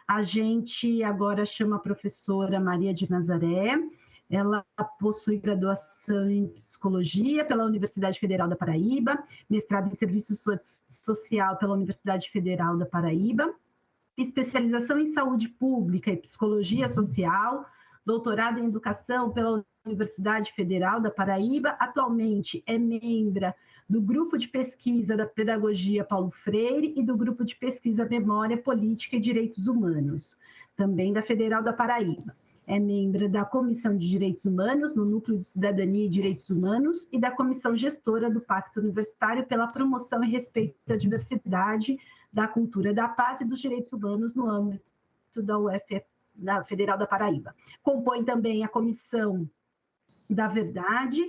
A gente agora chama a professora Maria de Nazaré. Ela possui graduação em Psicologia pela Universidade Federal da Paraíba, mestrado em Serviço Social pela Universidade Federal da Paraíba, especialização em Saúde Pública e Psicologia Social, doutorado em Educação pela Universidade Federal da Paraíba. Atualmente é membro do Grupo de Pesquisa da Pedagogia Paulo Freire e do Grupo de Pesquisa Memória, Política e Direitos Humanos, também da Federal da Paraíba. É membro da Comissão de Direitos Humanos, no Núcleo de Cidadania e Direitos Humanos, e da Comissão Gestora do Pacto Universitário pela Promoção e Respeito à Diversidade, da Cultura da Paz e dos Direitos Humanos no âmbito da UF, da Federal da Paraíba. Compõe também a Comissão da Verdade,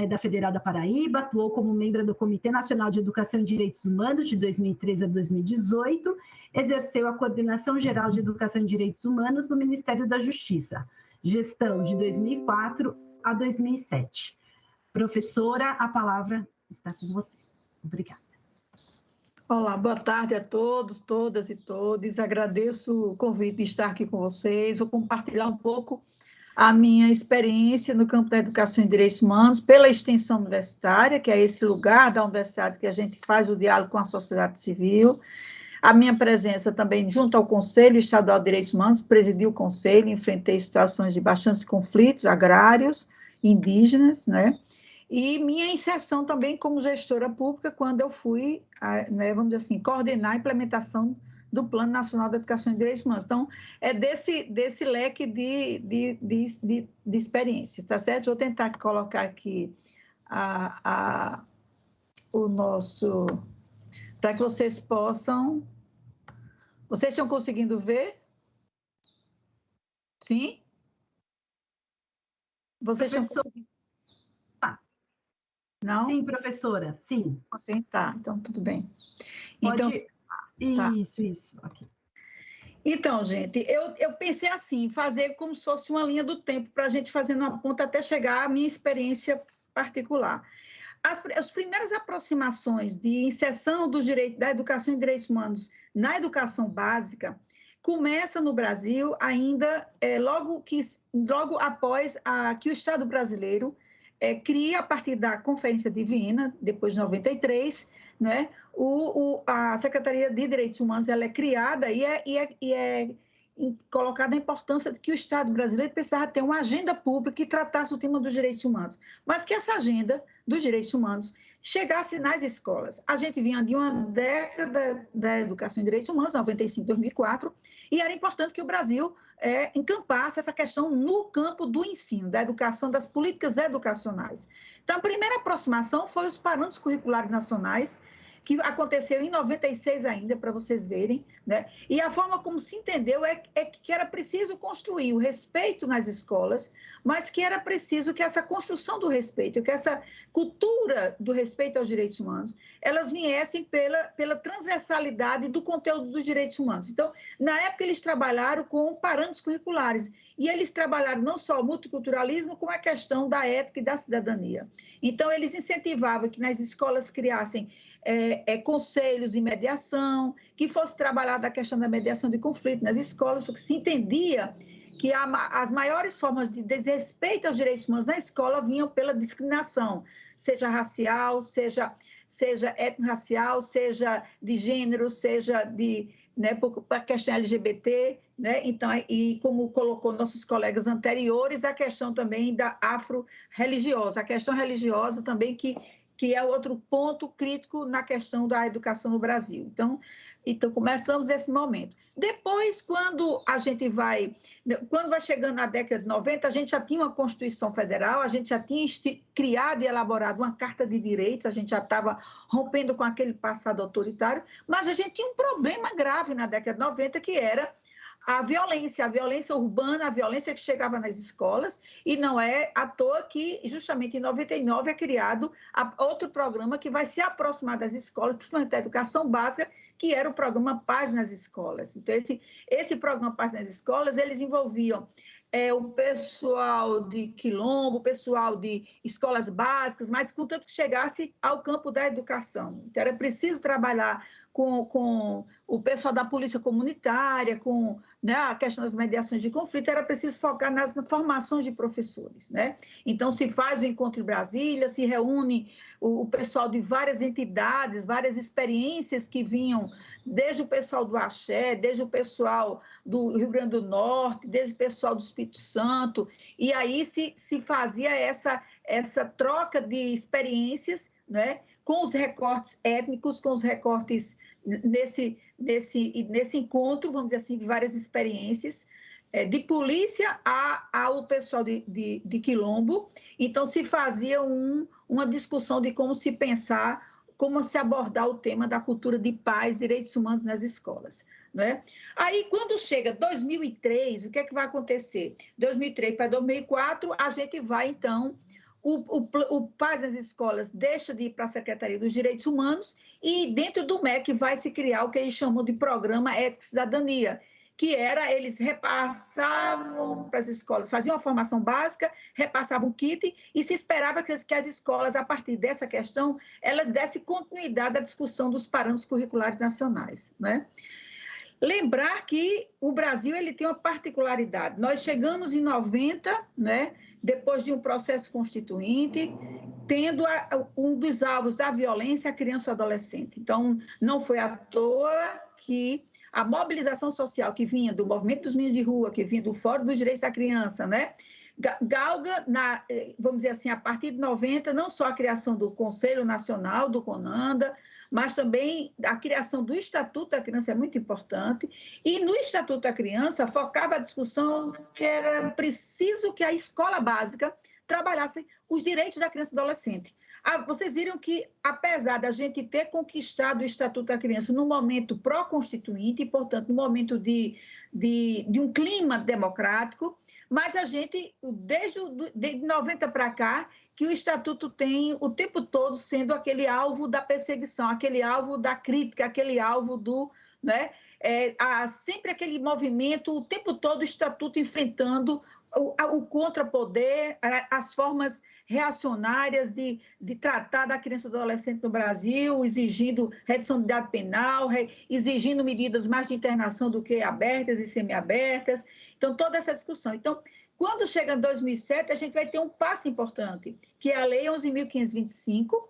da Federal da Paraíba, atuou como membro do Comitê Nacional de Educação e Direitos Humanos de 2013 a 2018, exerceu a Coordenação Geral de Educação e Direitos Humanos no Ministério da Justiça, gestão de 2004 a 2007. Professora, a palavra está com você. Obrigada. Olá, boa tarde a todos, todas e todos. Agradeço o convite de estar aqui com vocês. Vou compartilhar um pouco a minha experiência no campo da educação e direitos humanos pela extensão universitária, que é esse lugar da universidade que a gente faz o diálogo com a sociedade civil. A minha presença também junto ao Conselho Estadual de Direitos Humanos, presidi o Conselho, enfrentei situações de bastantes conflitos agrários, indígenas, né? E minha inserção também como gestora pública, quando eu fui, né, vamos dizer assim, coordenar a implementação do Plano Nacional de Educação e Direitos Humanos. Então, é desse leque de experiências, tá certo? Vou tentar colocar aqui o nosso... para que vocês possam... Vocês estão conseguindo ver? Sim? Vocês estão conseguindo... Não? Sim, professora, sim. Sim, tá, então tudo bem. Pode... Então, Isso. Aqui. Então, gente, eu pensei assim, fazer como se fosse uma linha do tempo para a gente fazendo uma ponta até chegar à minha experiência particular. As primeiras aproximações de inserção dos direitos, da educação e direitos humanos na educação básica começa no Brasil ainda logo após que o Estado brasileiro cria, a partir da Conferência de Viena, depois de 93, né, a Secretaria de Direitos Humanos ela é criada e é colocada a importância de que o Estado brasileiro precisava ter uma agenda pública que tratasse o tema dos direitos humanos, mas que essa agenda dos direitos humanos chegasse nas escolas. A gente vinha de uma década da educação em direitos humanos, 95, 2004, e era importante que o Brasil encampasse essa questão no campo do ensino, da educação, das políticas educacionais. Então, a primeira aproximação foi os parâmetros curriculares nacionais, que aconteceram em 96 ainda, para vocês verem, né? E a forma como se entendeu é que era preciso construir o respeito nas escolas, mas que era preciso que essa construção do respeito, que essa cultura do respeito aos direitos humanos, elas viessem pela transversalidade do conteúdo dos direitos humanos. Então, na época, eles trabalharam com parâmetros curriculares, e eles trabalharam não só o multiculturalismo, como a questão da ética e da cidadania. Então, eles incentivavam que nas escolas criassem conselhos de mediação, que fosse trabalhada a questão da mediação de conflito nas escolas, porque se entendia que as maiores formas de desrespeito aos direitos humanos na escola vinham pela discriminação, seja racial, seja étnico-racial, seja de gênero, seja por a questão LGBT, né? Então, e como colocou nossos colegas anteriores, a questão também da afro-religiosa, a questão religiosa também que é outro ponto crítico na questão da educação no Brasil. Então começamos esse momento. Depois, quando vai chegando na década de 90, a gente já tinha uma Constituição Federal, a gente já tinha criado e elaborado uma Carta de Direitos, a gente já estava rompendo com aquele passado autoritário, mas a gente tinha um problema grave na década de 90, que era a violência urbana, a violência que chegava nas escolas, e não é à toa que, justamente em 99, é criado outro programa que vai se aproximar das escolas, principalmente da educação básica, que era o programa Paz nas Escolas. Então, esse programa Paz nas Escolas, eles envolviam o pessoal de quilombo, o pessoal de escolas básicas, mas contanto que chegasse ao campo da educação. Então, era preciso trabalhar com o pessoal da polícia comunitária, com, né, a questão das mediações de conflito, era preciso focar nas formações de professores, né? Então, se faz o encontro em Brasília, se reúne o pessoal de várias entidades, várias experiências que vinham, desde o pessoal do Axé, desde o pessoal do Rio Grande do Norte, desde o pessoal do Espírito Santo, e aí se fazia essa troca de experiências, né, com os recortes étnicos, com os recortes nesse encontro, vamos dizer assim, de várias experiências, de polícia ao pessoal de quilombo. Então, se fazia uma discussão de como se pensar, como se abordar o tema da cultura de paz, direitos humanos nas escolas, né? Aí, quando chega 2003, o que é que vai acontecer? 2003 para 2004, a gente vai, então, o Paz nas Escolas deixa de ir para a Secretaria dos Direitos Humanos e dentro do MEC vai se criar o que eles chamam de Programa Ética e Cidadania, que era, eles repassavam para as escolas, faziam uma formação básica, repassavam o kit e se esperava que as escolas, a partir dessa questão, elas dessem continuidade à discussão dos parâmetros curriculares nacionais, né? Lembrar que o Brasil ele tem uma particularidade. Nós chegamos em 90, né, depois de um processo constituinte, tendo um dos alvos da violência a criança e o adolescente. Então, não foi à toa que a mobilização social que vinha do movimento dos meninos de rua, que vinha do Fórum dos Direitos da Criança, né, galga, vamos dizer assim, a partir de 90, não só a criação do Conselho Nacional, do CONANDA, mas também a criação do Estatuto da Criança é muito importante, e no Estatuto da Criança focava a discussão que era preciso que a escola básica trabalhasse os direitos da criança e do adolescente. Vocês viram que, apesar da gente ter conquistado o Estatuto da Criança no momento pró-constituinte, e, portanto, no momento de um clima democrático, mas a gente, desde 90 para cá, que o Estatuto tem o tempo todo sendo aquele alvo da perseguição, aquele alvo da crítica, aquele alvo do... né, sempre aquele movimento, o tempo todo o Estatuto enfrentando o contrapoder, as formas reacionárias de tratar da criança e do adolescente no Brasil, exigindo redução de idade penal, exigindo medidas mais de internação do que abertas e semiabertas. Então, toda essa discussão. Então, quando chega em 2007, a gente vai ter um passo importante, que é a Lei 11.525,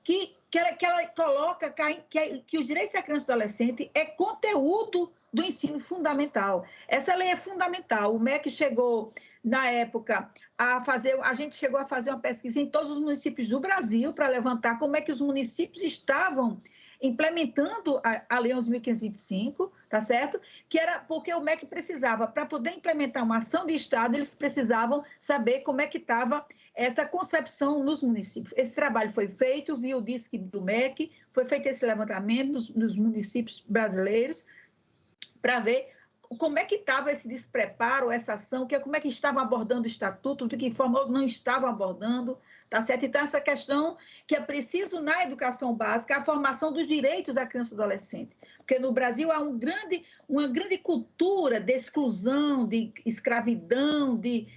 que ela coloca que os direitos da criança e do adolescente é conteúdo do ensino fundamental. Essa lei é fundamental. O MEC chegou, na época, a gente chegou a fazer uma pesquisa em todos os municípios do Brasil para levantar como é que os municípios estavam implementando a Lei 11.525, tá certo? Que era porque o MEC precisava, para poder implementar uma ação de Estado, eles precisavam saber como é que estava essa concepção nos municípios. Esse trabalho foi feito, via o DISC do MEC, foi feito esse levantamento nos municípios brasileiros, para ver como é que estava esse despreparo, essa ação, como é que estavam abordando o Estatuto, de que forma não estavam abordando, tá certo? Então, essa questão que é preciso na educação básica, a formação dos direitos da criança e do adolescente, porque no Brasil há uma grande cultura de exclusão, de escravidão, de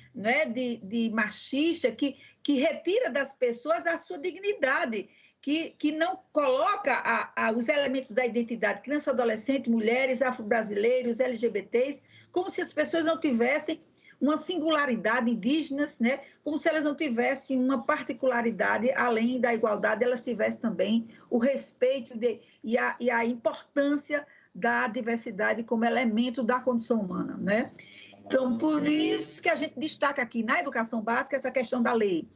machista, que retira das pessoas a sua dignidade, que não coloca os elementos da identidade, criança, adolescente, mulheres, afro-brasileiros, LGBTs, como se as pessoas não tivessem uma singularidade indígenas, né? Como se elas não tivessem uma particularidade, além da igualdade, elas tivessem também o respeito e a importância da diversidade como elemento da condição humana, né? Então, por isso que a gente destaca aqui na educação básica essa questão da lei.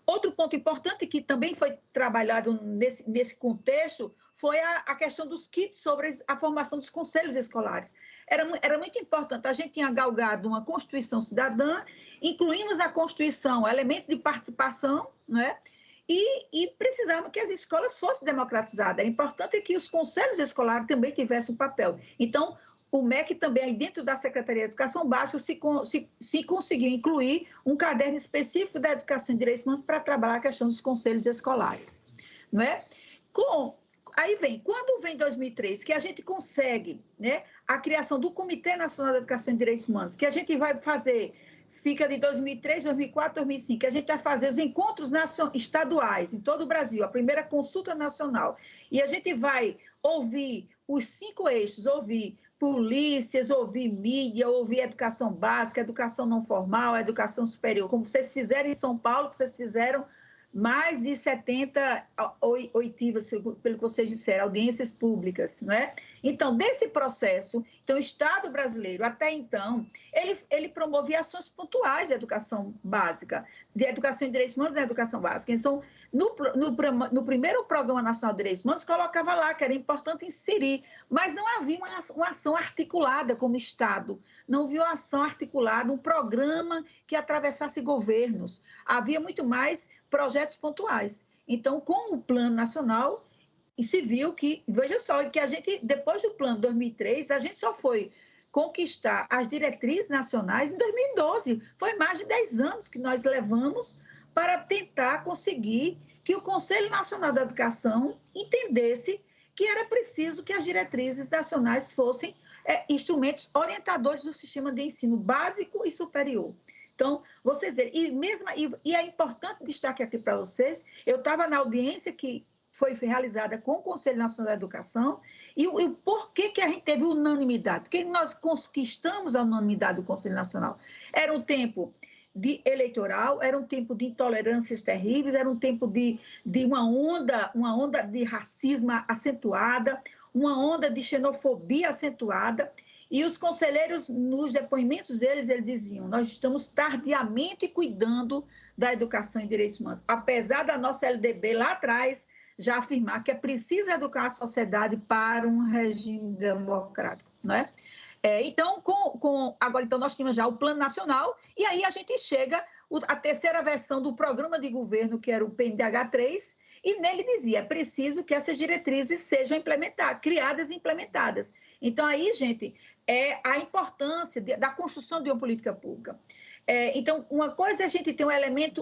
Outro ponto importante que também foi trabalhado nesse contexto foi a questão dos kits sobre a formação dos conselhos escolares. Era muito importante, a gente tinha galgado uma Constituição cidadã, incluímos na Constituição elementos de participação, né? E precisava que as escolas fossem democratizadas. Era importante que os conselhos escolares também tivessem um papel. Então, o MEC também, dentro da Secretaria de Educação Básica, se conseguiu incluir um caderno específico da Educação e Direitos Humanos para trabalhar a questão dos conselhos escolares. Não é? aí vem, quando vem 2003, que a gente consegue, né, a criação do Comitê Nacional de Educação e Direitos Humanos, que a gente vai fazer, fica de 2003, 2004, 2005, que a gente vai fazer os encontros estaduais em todo o Brasil, a primeira consulta nacional, e a gente vai ouvir os 5 eixos, ouvir polícias, ouvir mídia, ouvir educação básica, educação não formal, educação superior, como vocês fizeram em São Paulo, que vocês fizeram mais de 70 oitivas, pelo que vocês disseram, audiências públicas, não é? Então, desse processo, então, o Estado brasileiro, até então, ele promovia ações pontuais de educação básica, de educação em direitos humanos e educação básica. Então, no primeiro Programa Nacional de Direitos Humanos, colocava lá que era importante inserir, mas não havia uma ação articulada como Estado, não havia uma ação articulada, um programa que atravessasse governos. Havia muito mais projetos pontuais. Então, com o Plano Nacional, e se viu que, veja só, que a gente, depois do Plano 2003, a gente só foi conquistar as diretrizes nacionais em 2012. Foi mais de 10 anos que nós levamos para tentar conseguir que o Conselho Nacional da Educação entendesse que era preciso que as diretrizes nacionais fossem instrumentos orientadores do sistema de ensino básico e superior. Então, vocês verem, e é importante destacar aqui para vocês, eu estava na audiência que foi realizada com o Conselho Nacional da Educação, e o porquê que a gente teve unanimidade, porque nós conquistamos a unanimidade do Conselho Nacional. Era um tempo eleitoral, era um tempo de intolerâncias terríveis, era um tempo de uma onda de racismo acentuada, uma onda de xenofobia acentuada, e os conselheiros, nos depoimentos deles, eles diziam, nós estamos tardiamente cuidando da educação em direitos humanos, apesar da nossa LDB lá atrás já afirmar que é preciso educar a sociedade para um regime democrático, não é? Então, agora, então, nós tínhamos já o Plano Nacional, e aí a gente chega à terceira versão do programa de governo, que era o PNDH3, e nele dizia, é preciso que essas diretrizes sejam criadas e implementadas. Então, aí, gente, é a importância da construção de uma política pública. Então, uma coisa é a gente ter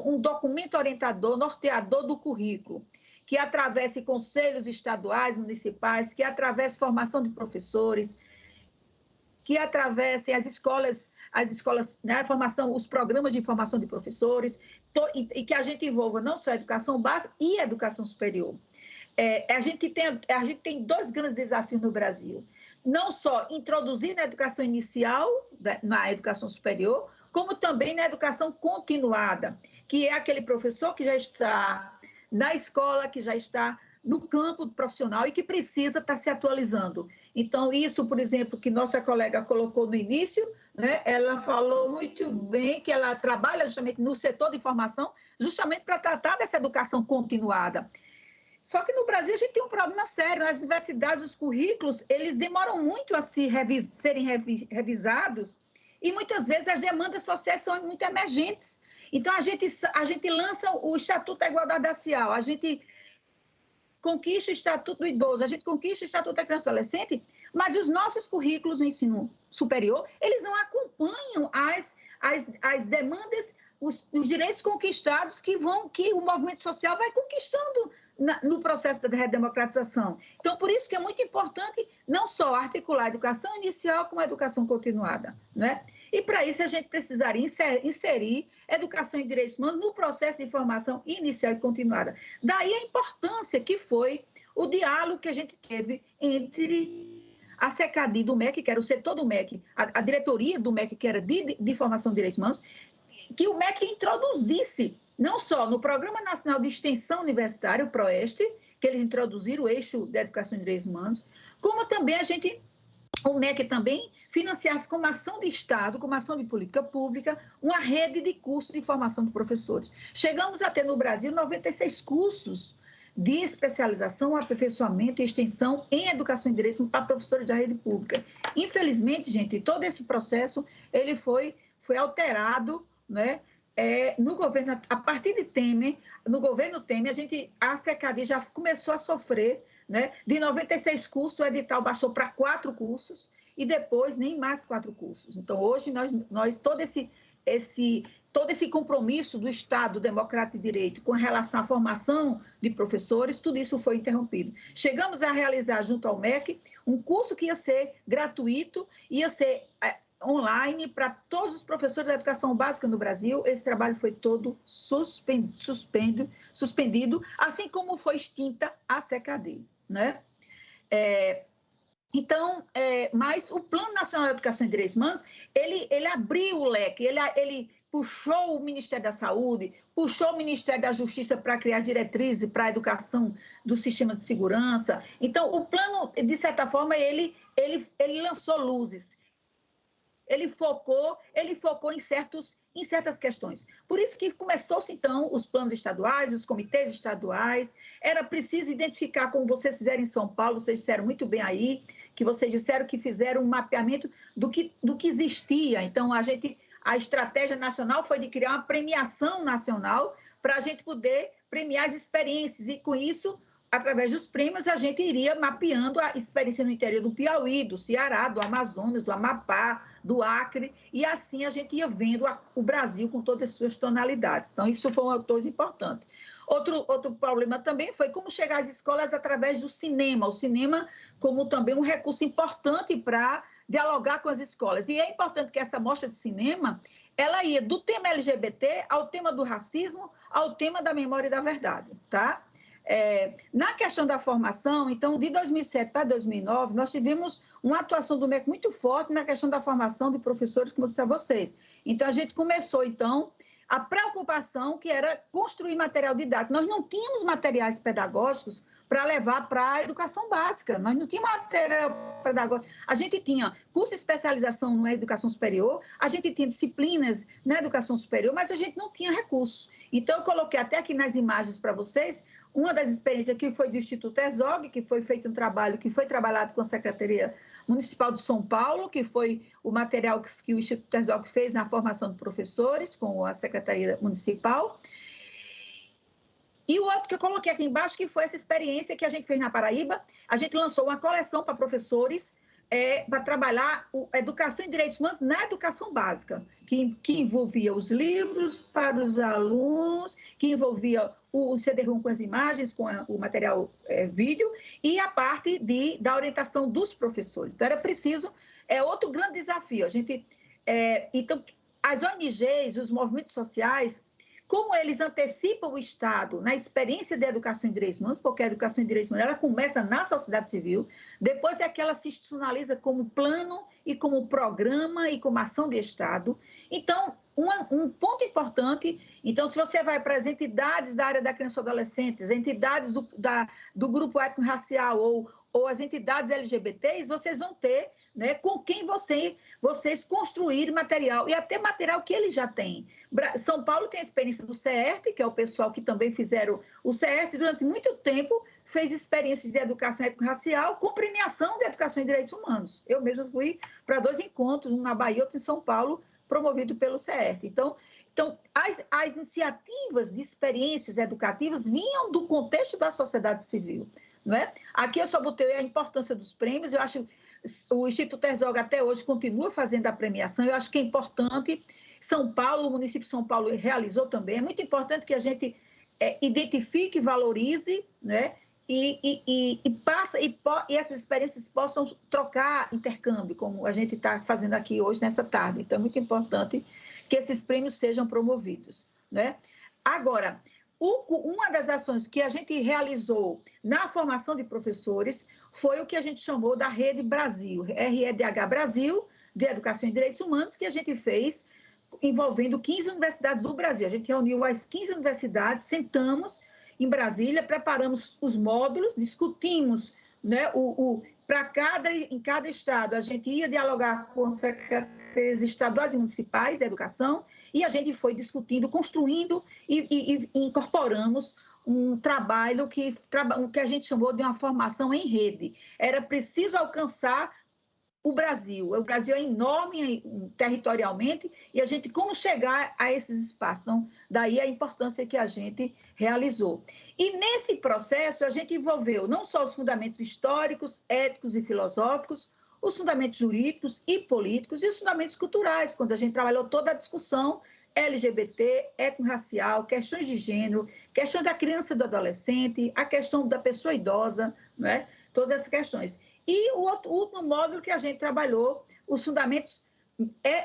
um documento orientador, norteador do currículo, que atravesse conselhos estaduais, municipais, que atravesse formação de professores, que atravessem as escolas, né, os programas de formação de professores, e que a gente envolva não só a educação básica e a educação superior. A gente tem 2 grandes desafios no Brasil. Não só introduzir na educação inicial, na educação superior, como também na educação continuada, que é aquele professor que já está na escola, que já está no campo profissional e que precisa estar se atualizando. Então, isso, por exemplo, que nossa colega colocou no início, né, ela falou muito bem que ela trabalha justamente no setor de formação, justamente para tratar dessa educação continuada. Só que no Brasil a gente tem um problema sério, as universidades, os currículos, eles demoram muito a serem revisados e muitas vezes as demandas sociais são muito emergentes. Então, a gente lança o Estatuto da Igualdade Racial, a gente conquista o Estatuto do Idoso, a gente conquista o Estatuto da Criança e Adolescente, mas os nossos currículos no ensino superior, eles não acompanham as demandas, os direitos conquistados que o movimento social vai conquistando no processo da redemocratização. Então, por isso que é muito importante não só articular a educação inicial com a educação continuada, né? E, para isso, a gente precisaria inserir educação em direitos humanos no processo de formação inicial e continuada. Daí a importância que foi o diálogo que a gente teve entre a SECADI do MEC, que era o setor do MEC, a diretoria do MEC, que era de formação de direitos humanos, que o MEC introduzisse, não só no Programa Nacional de Extensão Universitária, o PROEST, que eles introduziram o eixo da educação em direitos humanos, como também o MEC também financiasse como ação de Estado, como ação de política pública, uma rede de cursos de formação de professores. Chegamos a ter no Brasil 96 cursos de especialização, aperfeiçoamento e extensão em educação em direitos para professores da rede pública. Infelizmente, gente, todo esse processo ele foi alterado, né? No governo, a partir de Temer, no governo Temer, a SECADI já começou a sofrer, né? De 96 cursos, o edital baixou para 4 cursos e depois nem mais 4 cursos. Então, hoje, todo esse todo esse compromisso do Estado Democrático de Direito com relação à formação de professores, tudo isso foi interrompido. Chegamos a realizar, junto ao MEC, um curso que ia ser gratuito, ia ser online para todos os professores da educação básica no Brasil. Esse trabalho foi todo suspendido, assim como foi extinta a CECAD, né? Então, mas o Plano Nacional de Educação e Direitos Humanos, ele abriu o leque, ele puxou o Ministério da Saúde, puxou o Ministério da Justiça para criar diretrizes para a educação do sistema de segurança. Então, o plano, de certa forma, ele lançou luzes. Ele focou em certas questões. Por isso que começou-se, então, os planos estaduais, os comitês estaduais. Era preciso identificar, como vocês fizeram em São Paulo, vocês disseram muito bem aí, que vocês disseram que fizeram um mapeamento do que existia. Então, a estratégia nacional foi de criar uma premiação nacional para a gente poder premiar as experiências. E, com isso, através dos prêmios, a gente iria mapeando a experiência no interior do Piauí, do Ceará, do Amazonas, do Amapá, do Acre, e assim a gente ia vendo o Brasil com todas as suas tonalidades. Então, isso foi uma coisa importante. Outro problema também foi como chegar às escolas através do cinema, o cinema como também um recurso importante para dialogar com as escolas. E é importante que essa mostra de cinema, ela ia do tema LGBT ao tema do racismo, ao tema da memória e da verdade, tá? Na questão da formação, então, de 2007 para 2009, nós tivemos uma atuação do MEC muito forte na questão da formação de professores, como eu disse a vocês. Então, a gente começou, então, a preocupação que era construir material didático. Nós não tínhamos materiais pedagógicos para levar para a educação básica. Nós não tínhamos material pedagógico. A gente tinha curso de especialização na educação superior, a gente tinha disciplinas na educação superior, mas a gente não tinha recursos. Então, eu coloquei até aqui nas imagens para vocês uma das experiências que foi do Instituto Herzog, que foi feito um trabalho que foi trabalhado com a Secretaria Municipal de São Paulo, que foi o material que o Instituto Herzog fez na formação de professores com a Secretaria Municipal. E o outro que eu coloquei aqui embaixo, que foi essa experiência que a gente fez na Paraíba, a gente lançou uma coleção para professores para trabalhar a educação e direitos humanos na educação básica, que envolvia os livros para os alunos, que envolvia o CD-ROM com as imagens, com o material vídeo, e a parte da orientação dos professores. Então, era preciso, outro grande desafio. Então, as ONGs, os movimentos sociais, como eles antecipam o Estado na experiência de educação em direitos humanos, porque a educação em direitos humanos ela começa na sociedade civil, depois é que ela se institucionaliza como plano e como programa e como ação de Estado. Então, um ponto importante, então, se você vai para as entidades da área da criança e adolescente, as entidades do grupo étnico-racial ou as entidades LGBTs, vocês vão ter, né, com quem vocês construírem material, e até material que eles já têm. São Paulo tem a experiência do CERT, que é o pessoal que também fizeram o CERT, durante muito tempo fez experiências de educação étnico-racial com premiação de educação e direitos humanos. Eu mesmo fui para 2 encontros, um na Bahia e outro em São Paulo, promovido pelo CERT. Então as iniciativas de experiências educativas vinham do contexto da sociedade civil. Não é? Aqui eu só botei a importância dos prêmios. Eu acho que o Instituto Herzog até hoje continua fazendo a premiação. Eu acho que é importante. São Paulo, o município de São Paulo realizou também. É muito importante que a gente identifique, valorize, né? E essas experiências possam trocar intercâmbio, como a gente está fazendo aqui hoje, nessa tarde. Então, é muito importante que esses prêmios sejam promovidos, né? Agora, uma das ações que a gente realizou na formação de professores foi o que a gente chamou da Rede Brasil, REDH Brasil, de Educação e Direitos Humanos, que a gente fez envolvendo 15 universidades do Brasil. A gente reuniu as 15 universidades, sentamos em Brasília, preparamos os módulos, discutimos, né, em cada estado, a gente ia dialogar com as secretarias estaduais e municipais da educação, e a gente foi discutindo, construindo e incorporamos um trabalho que a gente chamou de uma formação em rede. Era preciso alcançar o Brasil. O Brasil é enorme territorialmente e a gente como chegar a esses espaços. Então, daí a importância que a gente realizou. E nesse processo a gente envolveu não só os fundamentos históricos, éticos e filosóficos, os fundamentos jurídicos e políticos e os fundamentos culturais, quando a gente trabalhou toda a discussão LGBT, étnico-racial, questões de gênero, questão da criança e do adolescente, a questão da pessoa idosa, né? Todas essas questões. E o último módulo que a gente trabalhou, os fundamentos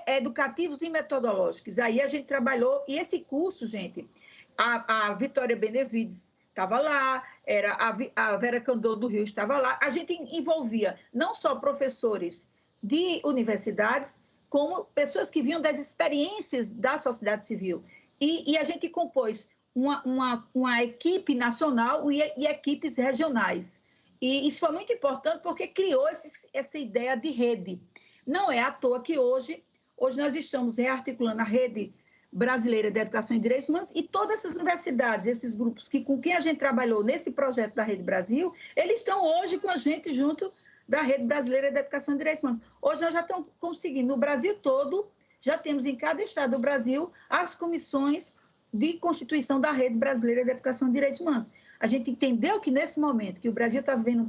educativos e metodológicos. Aí a gente trabalhou, e esse curso, gente, a Vitória Benevides estava lá, a Vera Candor do Rio estava lá, a gente envolvia não só professores de universidades, como pessoas que vinham das experiências da sociedade civil. E a gente compôs uma equipe nacional e equipes regionais. E isso foi muito importante porque criou essa ideia de rede. Não é à toa que hoje nós estamos rearticulando a Rede Brasileira de Educação e Direitos Humanos e todas essas universidades, esses grupos com quem a gente trabalhou nesse projeto da Rede Brasil, eles estão hoje com a gente junto da Rede Brasileira de Educação e Direitos Humanos. Hoje nós já estamos conseguindo, no Brasil todo, já temos em cada estado do Brasil as comissões de constituição da Rede Brasileira de Educação e Direitos Humanos. A gente entendeu que nesse momento, que o Brasil está vivendo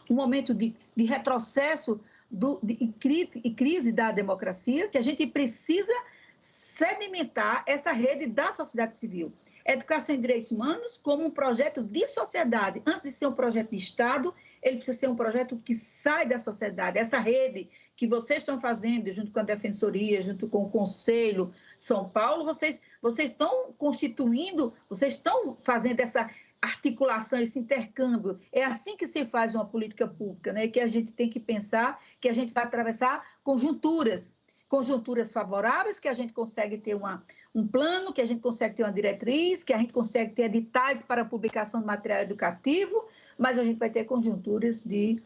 um momento de retrocesso e crise da democracia, que a gente precisa sedimentar essa rede da sociedade civil. Educação e Direitos Humanos como um projeto de sociedade. Antes de ser um projeto de Estado, ele precisa ser um projeto que sai da sociedade. Essa rede que vocês estão fazendo, junto com a Defensoria, junto com o Conselho São Paulo, vocês estão constituindo, vocês estão fazendo essa articulação, esse intercâmbio. É assim que se faz uma política pública, né? Que a gente tem que pensar que a gente vai atravessar conjunturas favoráveis, que a gente consegue ter um plano, que a gente consegue ter uma diretriz, que a gente consegue ter editais para publicação de material educativo, mas a gente vai ter conjunturas de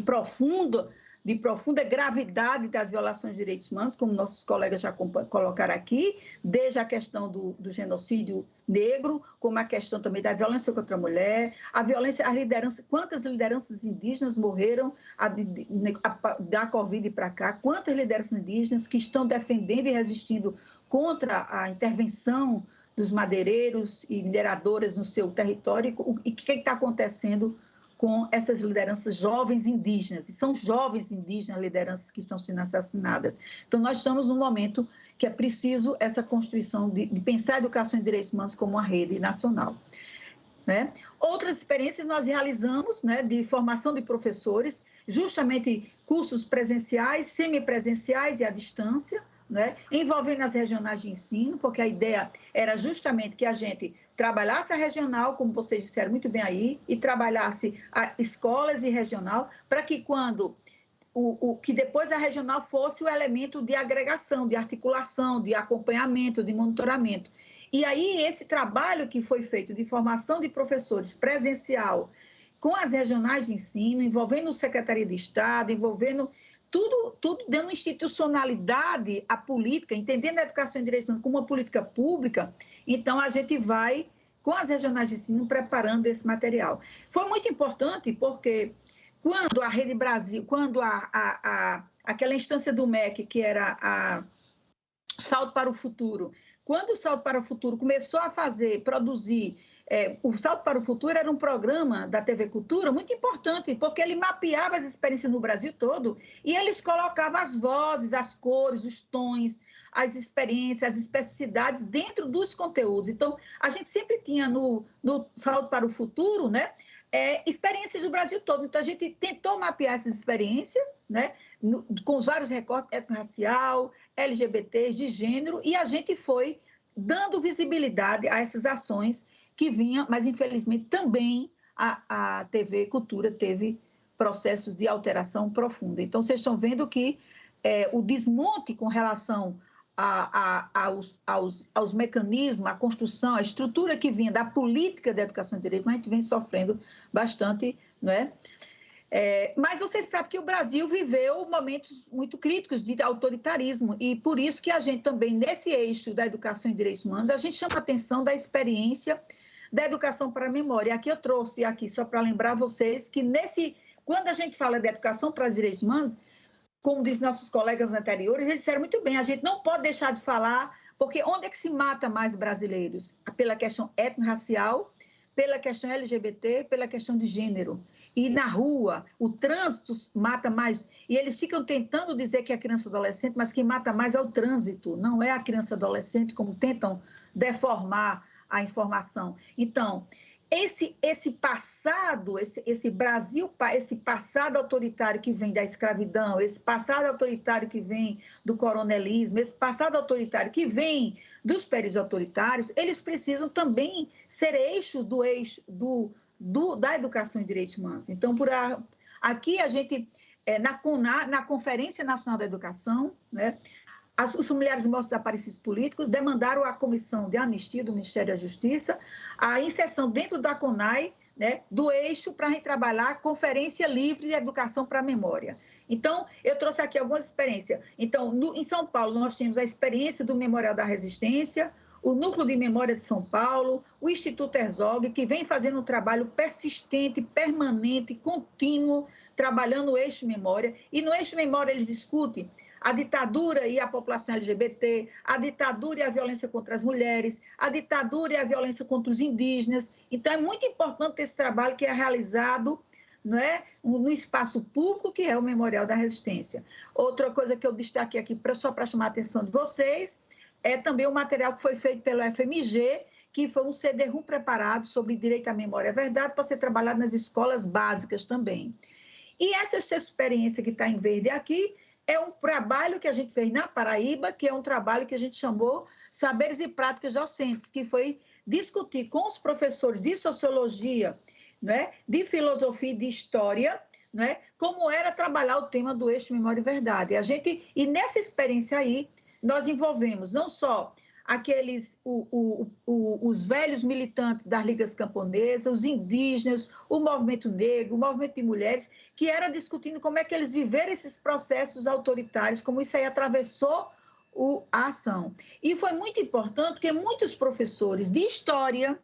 profunda gravidade das violações de direitos humanos, como nossos colegas já colocaram aqui, desde a questão do genocídio negro, como a questão também da violência contra a mulher, a violência, a liderança, quantas lideranças indígenas morreram da Covid para cá, quantas lideranças indígenas que estão defendendo e resistindo contra a intervenção dos madeireiros e mineradoras no seu território, e o que está acontecendo com essas lideranças jovens indígenas, e são jovens indígenas lideranças que estão sendo assassinadas. Então, nós estamos num momento que é preciso essa constituição de pensar a educação e direitos humanos como uma rede nacional. Né? Outras experiências nós realizamos, né, de formação de professores, justamente cursos presenciais, semipresenciais e à distância, né, envolvendo as regionais de ensino, porque a ideia era justamente que a gente trabalhasse a regional, como vocês disseram muito bem aí, e trabalhasse a escolas e regional, para que que depois a regional fosse o elemento de agregação, de articulação, de acompanhamento, de monitoramento. E aí esse trabalho que foi feito de formação de professores presencial com as regionais de ensino, envolvendo a Secretaria de Estado, envolvendo tudo dando institucionalidade à política, entendendo a educação e direitos humanos como uma política pública, então a gente vai, com as regionais de ensino, preparando esse material. Foi muito importante porque quando a Rede Brasil, quando aquela instância do MEC, que era a Salto para o Futuro, quando o Salto para o Futuro começou a produzir o Salto para o Futuro era um programa da TV Cultura muito importante, porque ele mapeava as experiências no Brasil todo e eles colocavam as vozes, as cores, os tons, as experiências, as especificidades dentro dos conteúdos. Então, a gente sempre tinha no Salto para o Futuro, né, experiências do Brasil todo. Então, a gente tentou mapear essas experiências, né, com os vários recortes étnico-racial, LGBT, de gênero, e a gente foi dando visibilidade a essas ações que vinha, mas infelizmente também a TV Cultura teve processos de alteração profunda. Então, vocês estão vendo que o desmonte com relação aos mecanismos, a construção, a estrutura que vinha da política de educação e direitos, mas a gente vem sofrendo bastante, não é? Mas vocês sabem que o Brasil viveu momentos muito críticos de autoritarismo e por isso que a gente também, nesse eixo da educação e direitos humanos, a gente chama a atenção da experiência da educação para a memória. Aqui eu trouxe, só para lembrar vocês, que quando a gente fala de educação para os direitos humanos, como dizem nossos colegas anteriores, eles disseram muito bem, a gente não pode deixar de falar, porque onde é que se mata mais brasileiros? Pela questão étnico-racial, pela questão LGBT, pela questão de gênero. e na rua, o trânsito mata mais, e eles ficam tentando dizer que é a criança e adolescente, mas quem mata mais é o trânsito, não é a criança e adolescente, como tentam deformar a informação. Então, esse passado, esse Brasil, esse passado autoritário que vem da escravidão, esse passado autoritário que vem do coronelismo, esse passado autoritário que vem dos períodos autoritários, eles precisam também ser eixo da educação em direitos humanos. Então, aqui a gente, na Conferência Nacional da Educação, né, os familiares mortos desaparecidos políticos demandaram à Comissão de Anistia do Ministério da Justiça a inserção dentro da CONAI, né, do eixo para a gente trabalhar a Conferência Livre de Educação para a Memória. Então, eu trouxe aqui algumas experiências. Então, em São Paulo, nós temos a experiência do Memorial da Resistência, o Núcleo de Memória de São Paulo, o Instituto Herzog, que vem fazendo um trabalho persistente, permanente, contínuo, trabalhando o eixo memória. E no eixo memória eles discutem a ditadura e a população LGBT, a ditadura e a violência contra as mulheres, a ditadura e a violência contra os indígenas. Então, é muito importante esse trabalho que é realizado, não é, no espaço público, que é o Memorial da Resistência. Outra coisa que eu destaquei aqui, só para chamar a atenção de vocês, é também o material que foi feito pelo FMG, que foi um CD-ROM preparado sobre direito à memória e à verdade, para ser trabalhado nas escolas básicas também. E essa experiência que está em verde aqui é um trabalho que a gente fez na Paraíba, que é um trabalho que a gente chamou Saberes e Práticas Docentes, que foi discutir com os professores de sociologia, né, de filosofia e de história, né, como era trabalhar o tema do eixo memória e verdade. E nessa experiência aí, nós envolvemos não só os velhos militantes das ligas camponesas, os indígenas, o movimento negro, o movimento de mulheres, que era discutindo como é que eles viveram esses processos autoritários, como isso aí atravessou a ação. E foi muito importante porque muitos professores de história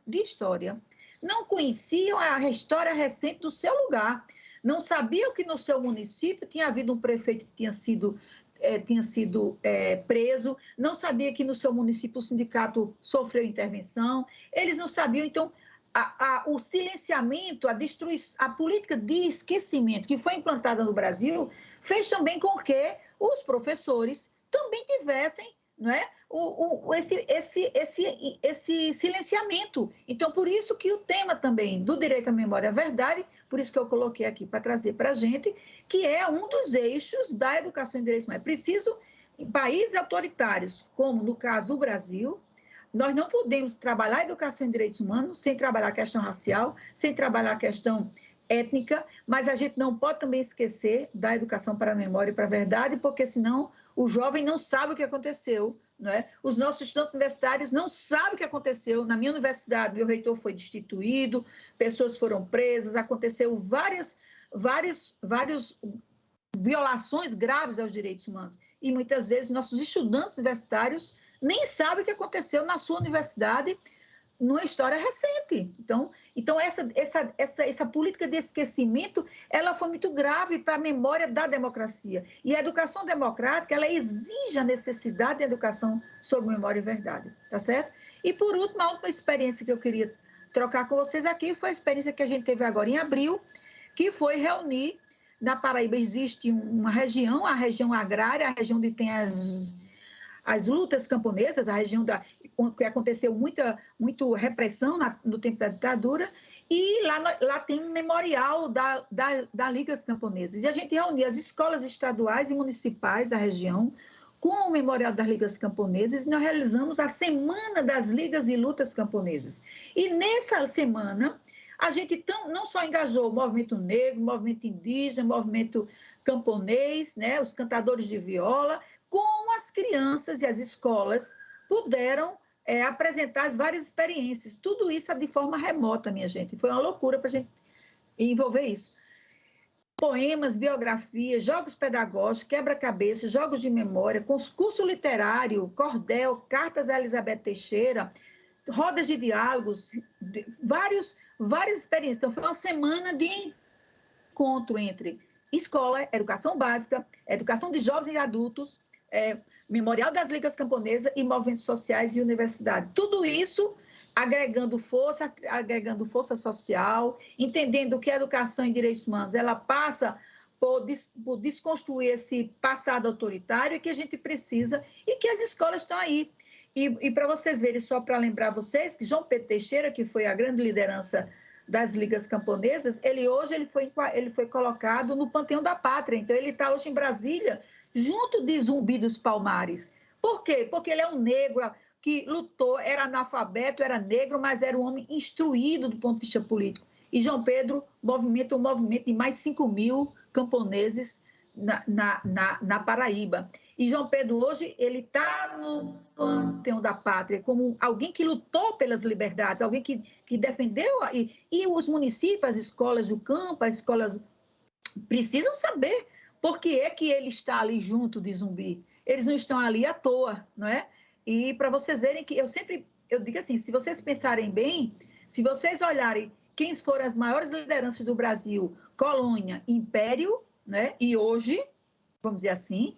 não conheciam a história recente do seu lugar, não sabiam que no seu município tinha havido um prefeito que tinha sido preso, não sabia que no seu município o sindicato sofreu intervenção, eles não sabiam, então, o silenciamento, a política de esquecimento que foi implantada no Brasil fez também com que os professores também tivessem, não é, esse silenciamento. Então, por isso que o tema também do direito à memória e à verdade, por isso que eu coloquei aqui para trazer para a gente, que é um dos eixos da educação em direitos humanos. É preciso, em países autoritários, como no caso do Brasil, nós não podemos trabalhar a educação em direitos humanos sem trabalhar a questão racial, sem trabalhar a questão étnica, mas a gente não pode também esquecer da educação para a memória e para a verdade, porque senão o jovem não sabe o que aconteceu, não é? Os nossos estudantes universitários não sabem o que aconteceu. Na minha universidade, meu reitor foi destituído, pessoas foram presas, aconteceu várias violações graves aos direitos humanos. E muitas vezes nossos estudantes universitários nem sabem o que aconteceu na sua universidade numa história recente. Então essa política de esquecimento, ela foi muito grave para a memória da democracia. E a educação democrática, ela exige a necessidade de educação sobre memória e verdade, tá certo? E, por último, a última experiência que eu queria trocar com vocês aqui foi a experiência que a gente teve agora em abril, que foi reunir, na Paraíba existe uma região, a região agrária, a região onde tem as lutas camponesas, a região que aconteceu muita repressão no tempo da ditadura, e lá tem um memorial da Ligas Camponesas. E a gente reunia as escolas estaduais e municipais da região com o Memorial das Ligas Camponesas, e nós realizamos a Semana das Ligas e Lutas Camponesas. E nessa semana, a gente não só engajou o movimento negro, o movimento indígena, o movimento camponês, né, os cantadores de viola, como as crianças e as escolas puderam apresentar as várias experiências. Tudo isso de forma remota, minha gente. Foi uma loucura para a gente envolver isso. Poemas, biografias, jogos pedagógicos, quebra-cabeças, jogos de memória, curso literário, cordel, cartas a Elizabeth Teixeira, rodas de diálogos, várias experiências. Então, foi uma semana de encontro entre escola, educação básica, educação de jovens e adultos, Memorial das Ligas Camponesas e movimentos sociais e universidade. Tudo isso agregando força social, entendendo que a educação em direitos humanos ela passa por desconstruir esse passado autoritário que a gente precisa e que as escolas estão aí. E para vocês verem, só para lembrar vocês, que João Pedro Teixeira, que foi a grande liderança das ligas camponesas, ele foi colocado no Panteão da Pátria. Então, ele está hoje em Brasília, junto de Zumbi dos Palmares. Por quê? Porque ele é um negro que lutou, era analfabeto, era negro, mas era um homem instruído do ponto de vista político. E João Pedro movimenta um movimento de mais 5.000 camponeses na Paraíba. E João Pedro hoje ele está no Panteão da Pátria como alguém que lutou pelas liberdades, alguém que defendeu, e os municípios, as escolas do campo, as escolas precisam saber por que é que ele está ali junto de Zumbi. Eles não estão ali à toa, não é? E para vocês verem que eu digo assim, se vocês pensarem bem, se vocês olharem quem foram as maiores lideranças do Brasil, colônia, império, né? E hoje, vamos dizer assim,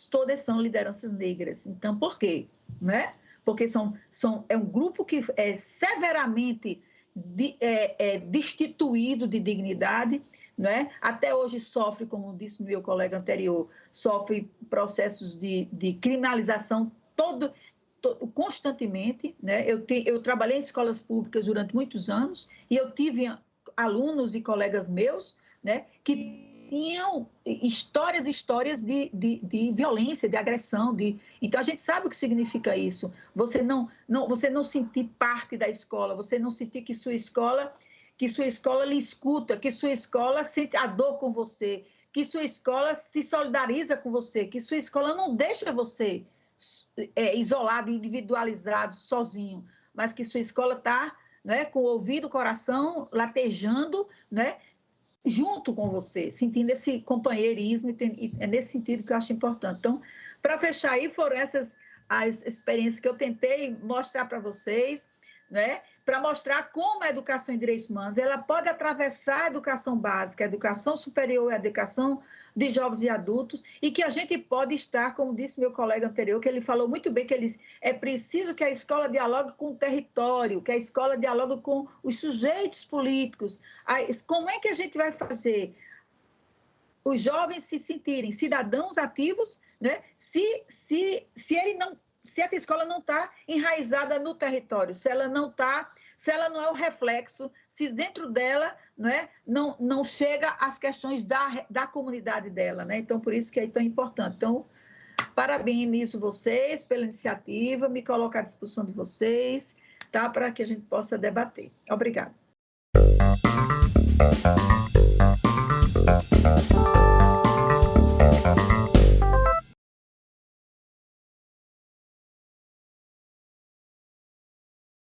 todas são lideranças negras. Então, por quê? Né? Porque é um grupo que é severamente destituído de dignidade, né? Até hoje sofre, como disse meu colega anterior, sofre processos de criminalização constantemente, né? Eu trabalhei em escolas públicas durante muitos anos e eu tive alunos e colegas meus, né, que tinham histórias de violência, de agressão. Então, a gente sabe o que significa isso. Você não sentir parte da escola, você não sentir que sua escola lhe escuta, que sua escola sente a dor com você, que sua escola se solidariza com você, que sua escola não deixa você isolado, individualizado, sozinho, mas que sua escola está, né, com o ouvido, o coração latejando, né, junto com você, sentindo esse companheirismo, e é nesse sentido que eu acho importante. Então, para fechar aí, foram essas as experiências que eu tentei mostrar para vocês, né, para mostrar como a educação em direitos humanos ela pode atravessar a educação básica, a educação superior, a educação de jovens e adultos, e que a gente pode estar, como disse meu colega anterior, que ele falou muito bem, que é preciso que a escola dialogue com o território, que a escola dialogue com os sujeitos políticos. Como é que a gente vai fazer os jovens se sentirem cidadãos ativos, né? Se essa escola não está enraizada no território, se ela não é o reflexo, se dentro dela, né, não chega às questões da comunidade dela, né? Então, por isso que é tão importante. Então, parabenizo vocês pela iniciativa, me coloco à disposição de vocês, tá? Para que a gente possa debater. Obrigada.